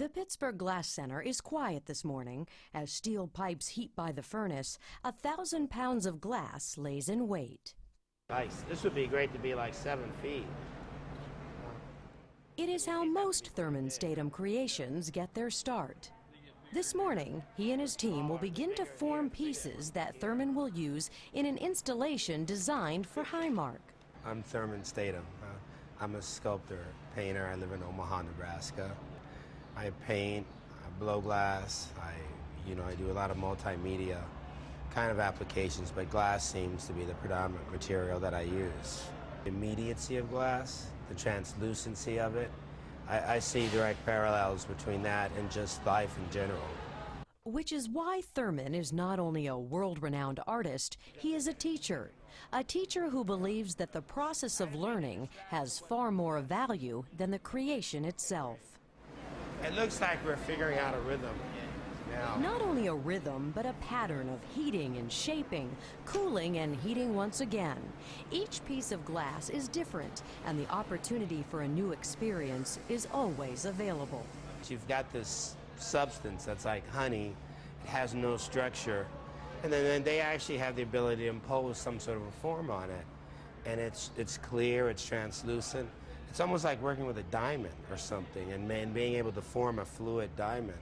The Pittsburgh Glass Center is quiet this morning as steel pipes heat by the furnace. 1,000 pounds of glass lays in wait. Nice. This would be great to be like 7 feet. It is how most Therman Statom creations get their start. This morning, he and his team will begin to form pieces that Therman will use in an installation designed for Highmark. I'm Therman Statom. I'm a sculptor, painter. I live in Omaha, Nebraska. I paint, I blow glass, I do a lot of multimedia kind of applications, but glass seems to be the predominant material that I use. The immediacy of glass, the translucency of it, I see direct parallels between that and just life in general. Which is why Therman is not only a world-renowned artist, he is a teacher. A teacher who believes that the process of learning has far more value than the creation itself. It looks like we're figuring out a rhythm now. Not only a rhythm, but a pattern of heating and shaping, cooling and heating once again. Each piece of glass is different, and the opportunity for a new experience is always available. You've got this substance that's like honey, it has no structure, and then they actually have the ability to impose some sort of a form on it. And it's clear, it's translucent. It's almost like working with a diamond or something and being able to form a fluid diamond.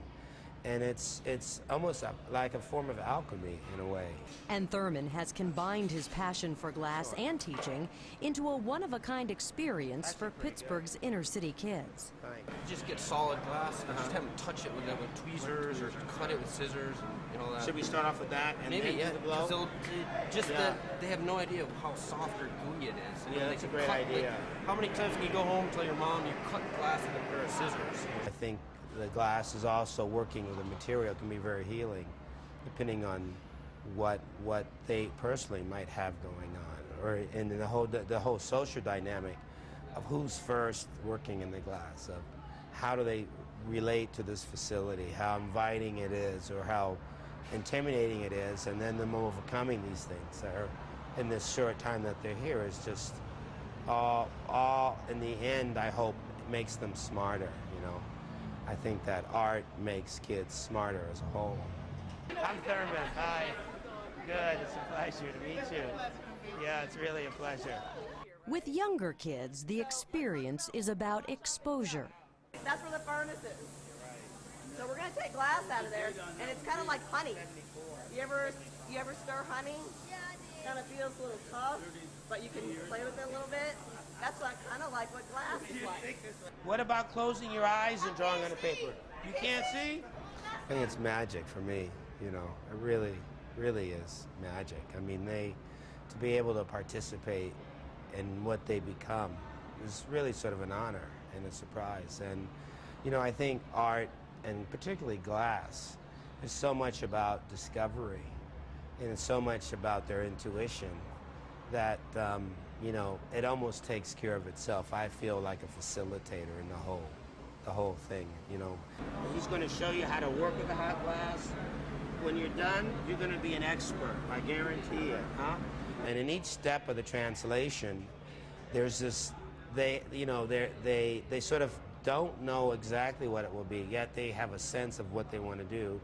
And it's almost like a form of alchemy in a way. And Therman has combined his passion for glass and teaching into a one-of-a-kind experience for Pittsburgh's inner-city kids. Just get solid glass and just have them touch it with tweezers or cut it with scissors and all that. Should we start off with that and maybe, then do the blow? They have no idea of how soft or gooey it is. Yeah, that's a great idea. How many times can you go home and tell your mom you cut glass with a pair of scissors? I think the glass is also working with a material can be very healing, depending on what they personally might have going on, or in the whole social dynamic of who's first working in the glass, of how do they relate to this facility, how inviting it is, or how intimidating it is, and then them overcoming these things that are in this short time that they're here is just all in the end, I hope it makes them smarter, you know. I think that art makes kids smarter as a whole. I'm Therman. Hi. Good. It's a pleasure to meet you. Yeah, it's really a pleasure. With younger kids, the experience is about exposure. That's where the furnace is. So we're going to take glass out of there, and it's kind of like honey. You ever stir honey? It kind of feels a little tough, but you can play with it a little bit. That's kind of like what glass is like. What about closing your eyes and drawing on the paper? You can't see? I think it's magic for me, you know. It really, really is magic. I mean, to be able to participate in what they become is really sort of an honor and a surprise. And, you know, I think art, and particularly glass, is so much about discovery, and it's so much about their intuition that, you know, it almost takes care of itself. I feel like a facilitator in the whole thing, you know. He's going to show you how to work with the hot glass. When you're done, you're going to be an expert, I guarantee it, huh? And in each step of the translation, there's this, they sort of don't know exactly what it will be, yet they have a sense of what they want to do.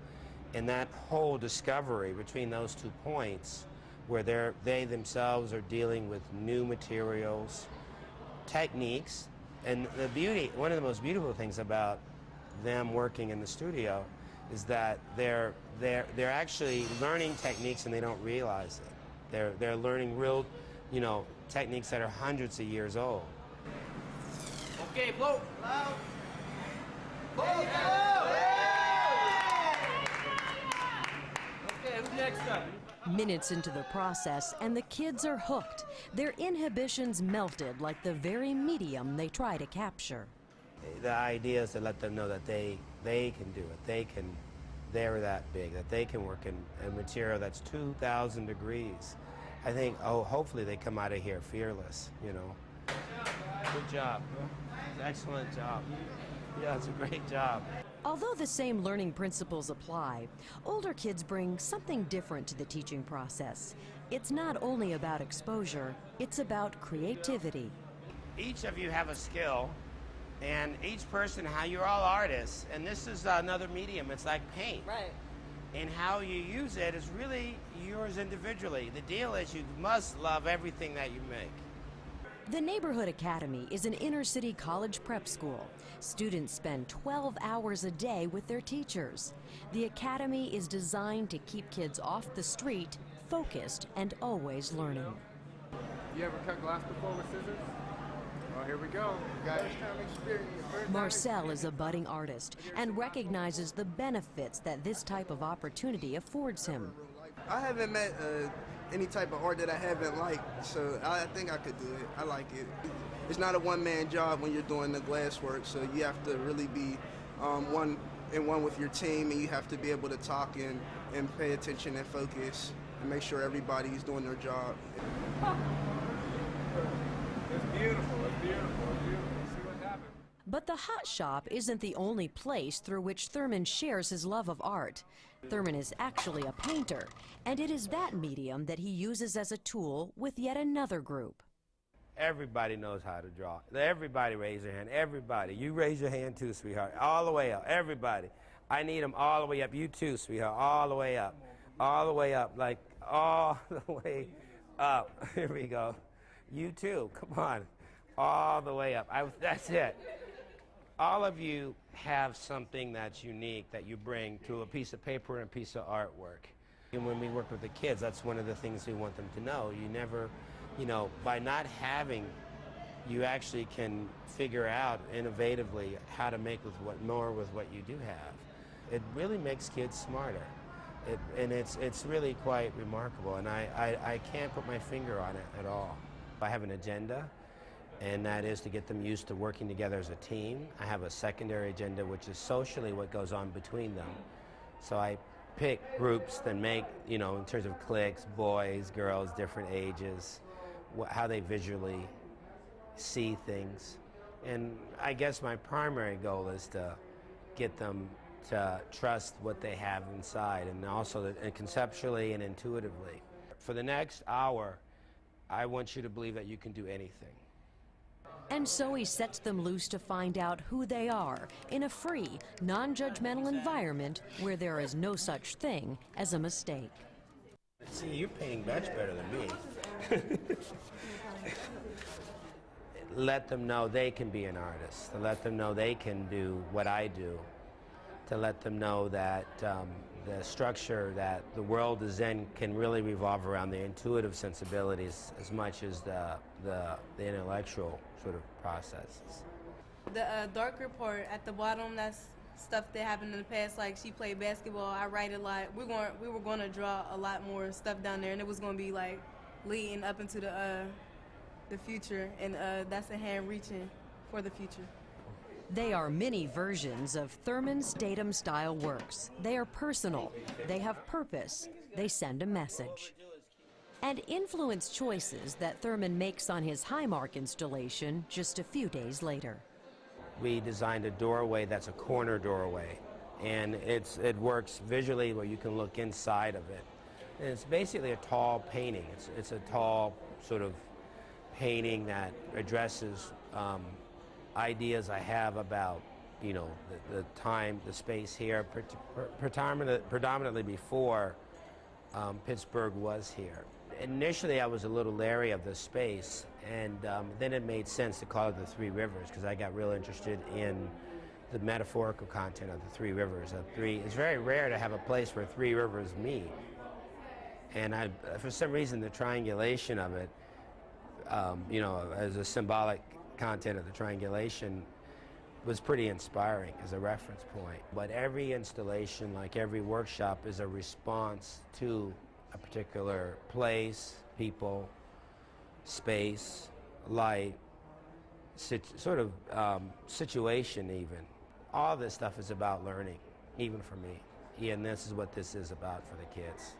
And that whole discovery between those 2 points, where they themselves are dealing with new materials, techniques, and the beauty, one of the most beautiful things about them working in the studio is that they're actually learning techniques and they don't realize it. They're learning real, you know, techniques that are hundreds of years old. Okay, blow. Blow. Blow. Okay, who's next up? Minutes into the process, and the kids are hooked. Their inhibitions melted like the very medium they try to capture. The idea is to let them know that they can do it. They're that big, that they can work in a material that's 2,000 degrees. I think, hopefully they come out of here fearless, you know. Good job. Excellent job. Yeah, it's a great job. Although the same learning principles apply, older kids bring something different to the teaching process. It's not only about exposure, it's about creativity. Each of you have a skill And each person, how you're all artists, and this is another medium, it's like paint. Right. And how you use it is really yours individually. The deal is you must love everything that you make. The Neighborhood Academy is an inner-city college prep school. Students spend 12 hours a day with their teachers. The academy is designed to keep kids off the street, focused, and always learning. You ever cut glass before with scissors? Well, here we go. You got first-time experience. Marcel is a budding artist and recognizes the benefits that this type of opportunity affords him. I haven't met any type of art that I haven't liked, so I think I could do it. I like it. It's not a one-man job when you're doing the glass work, so you have to really be one with your team, and you have to be able to talk and pay attention and focus and make sure everybody's doing their job. It's beautiful. It's beautiful. It's beautiful. See what happens. But the Hot Shop isn't the only place through which Therman shares his love of art. Therman is actually a painter, and it is that medium that he uses as a tool with yet another group. Everybody knows how to draw. Everybody raise their hand. Everybody. You raise your hand too, sweetheart. All the way up. Everybody. I need them all the way up. You too, sweetheart. All the way up. All the way up. Like all the way up. Here we go. You too. Come on. All the way up. That's it. All of you have something that's unique that you bring to a piece of paper and a piece of artwork. And when we work with the kids, that's one of the things we want them to know. You never, by not having, you actually can figure out innovatively how to make more with what you do have. It really makes kids smarter. It's really quite remarkable, and I can't put my finger on it at all. I have an agenda, and that is to get them used to working together as a team. I have a secondary agenda, which is socially what goes on between them. So I pick groups that make, in terms of cliques, boys, girls, different ages, how they visually see things. And I guess my primary goal is to get them to trust what they have inside, and also conceptually and intuitively. For the next hour, I want you to believe that you can do anything. And so he sets them loose to find out who they are in a free, non-judgmental environment where there is no such thing as a mistake. See, you're painting much better than me. Let them know they can be an artist. To let them know they can do what I do. To let them know that the structure that the world is in can really revolve around the intuitive sensibilities as much as the intellectual sort of processes. The dark report at the bottom, that's stuff that happened in the past, like she played basketball, I write a lot. We were going to draw a lot more stuff down there, and it was going to be like leading up into the future, and that's a hand reaching for the future. They are mini versions of Therman Statom style works. They are personal, they have purpose, they send a message. And influence choices that Therman makes on his Highmark installation just a few days later. We designed a doorway that's a corner doorway, and it works visually where you can look inside of it. And it's basically a tall painting. It's a tall sort of painting that addresses ideas I have about, the time, the space here, predominantly before Pittsburgh was here. Initially, I was a little leery of the space, and then it made sense to call it the Three Rivers, because I got real interested in the metaphorical content of the Three Rivers. It's very rare to have a place where three rivers meet, and for some reason, the triangulation of it, as a symbolic content of the triangulation, was pretty inspiring as a reference point. But every installation, like every workshop, is a response to a particular place, people, space, light, situation even. All this stuff is about learning, even for me. And this is what this is about for the kids.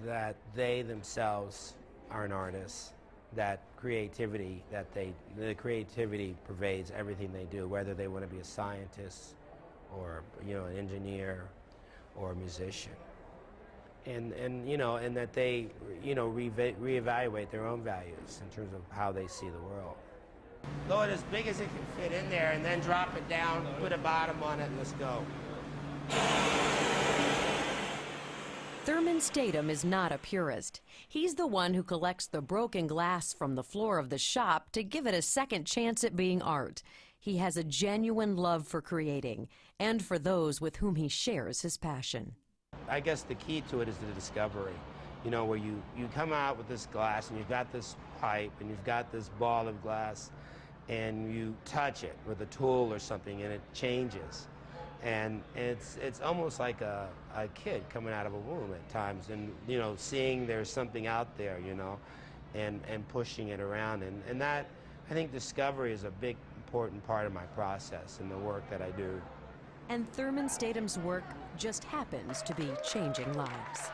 That they themselves are an artist, that creativity, the creativity pervades everything they do, whether they want to be a scientist or, an engineer or a musician. And that they, reevaluate their own values in terms of how they see the world. Blow it as big as it can fit in there and then drop it down, put a bottom on it, and let's go. Therman Statom is not a purist. He's the one who collects the broken glass from the floor of the shop to give it a second chance at being art. He has a genuine love for creating and for those with whom he shares his passion. I guess the key to it is the discovery. You know, where you come out with this glass and you've got this pipe and you've got this ball of glass and you touch it with a tool or something and it changes. And it's almost like a kid coming out of a womb at times, and you know, seeing there's something out there, you know, and pushing it around, and that, I think, discovery is a big important part of my process and the work that I do. And Therman Statom's work just happens to be changing lives.